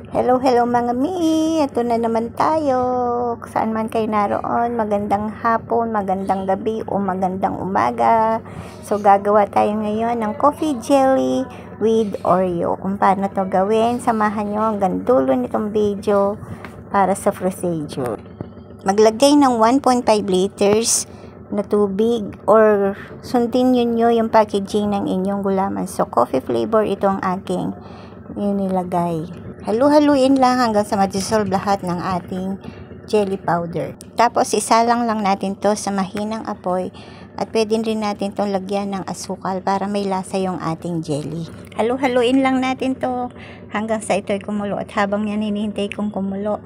Hello, hello mga mi! Ito na naman tayo. Saan man kayo naroon, magandang hapon, magandang gabi, o magandang umaga. So, gagawa tayo ngayon ng coffee jelly with Oreo. Kung paano to gawin, samahan nyo hanggang dulo nitong video para sa procedure. Maglagay ng 1.5 liters na tubig or sundin nyo yung packaging ng inyong gulaman. So, coffee flavor itong aking inilagay. Halu-haluin lang hanggang sa ma-dissolve lahat ng ating jelly powder. Tapos isalang lang natin to sa mahinang apoy at pwede rin natin itong lagyan ng asukal para may lasa yung ating jelly. Halu-haluin lang natin to hanggang sa ito'y kumulo at habang yan hinihintay kong kumulo.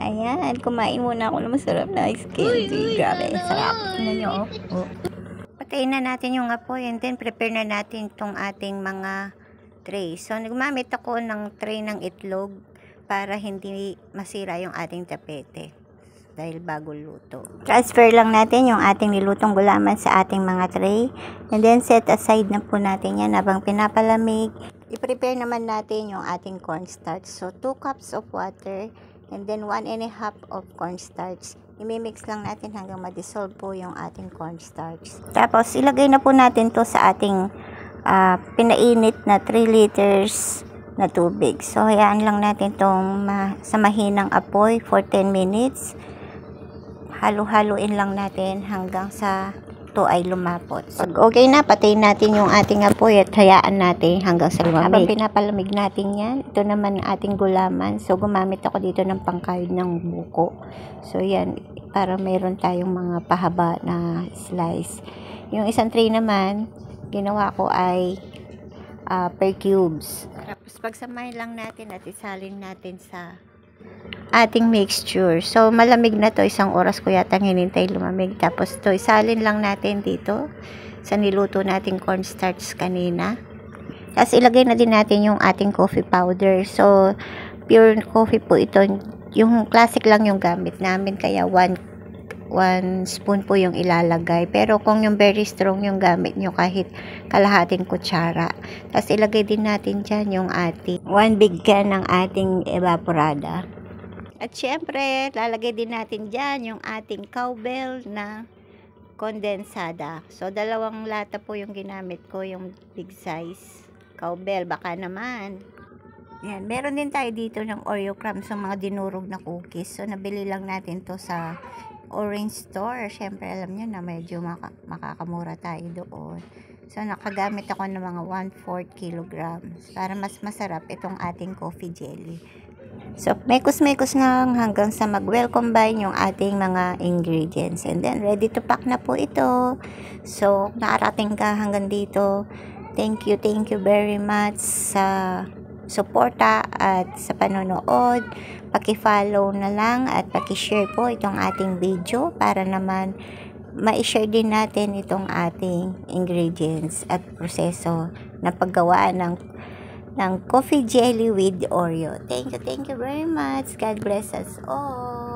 Ayan, kumain muna ako ng masarap na ice candy. Grabe, sarap. Tingnan nyo, oh. Patayin na natin yung apoy and then prepare na natin itong ating mga tray. So, nagmamit ako ng tray ng itlog para hindi masira yung ating tapete dahil bago luto. Transfer lang natin yung ating nilutong gulaman sa ating mga tray and then set aside na po natin yan habang pinapalamig. I-prepare naman natin yung ating cornstarch. So, 2 cups of water and then 1.5 of cornstarch. I-mix lang natin hanggang ma-dissolve po yung ating cornstarch. Tapos, ilagay na po natin to sa ating pinainit na 3 liters na tubig. So, hayaan lang natin itong sa mahinang apoy for 10 minutes. Halu-haluin lang natin hanggang sa ito ay lumapot. Pag okay na, patayin natin yung ating apoy at hayaan natin hanggang sa lumamig. Habang pinapalamig natin yan, ito naman ang ating gulaman. So, gumamit ako dito ng pangkayod ng buko. So, yan, para mayroon tayong mga pahaba na slice. Yung isang tray naman, ginawa ko ay per cubes. Tapos pagsamahin lang natin at isalin natin sa ating mixture. So malamig na to, 1 oras ko yata hinintay lumamig. Tapos to isalin lang natin dito sa niluto nating cornstarch kanina. Tapos ilagay na din natin yung ating coffee powder. So pure coffee po ito. Yung classic lang yung gamit namin, kaya 1 spoon po yung ilalagay. Pero kung yung very strong yung gamit nyo, kahit kalahating kutsara. Tapos ilagay din natin dyan yung ating 1 big can ng ating evaporada. At syempre, lalagay din natin dyan yung ating cowbell na kondensada. So, 2 lata po yung ginamit ko, yung big size cowbell. Baka naman. Yan, meron din tayo dito ng Oreo crumbs sa mga dinurog na cookies. So, nabili lang natin to sa Orange Store. Syempre, alam nyo na medyo makakamura tayo doon. So, nakagamit ako ng mga 1/4 kilograms para mas masarap itong ating coffee jelly. So, mekos-mekos lang hanggang sa mag-well combine yung ating mga ingredients. And then, ready to pack na po ito. So, nakarating ka hanggang dito. Thank you very much sa suporta at sa panonood. Paki-follow na lang at paki-share po itong ating video para naman ma-share din natin itong ating ingredients at proseso na paggawa ng coffee jelly with Oreo. Thank you very much. God bless us all.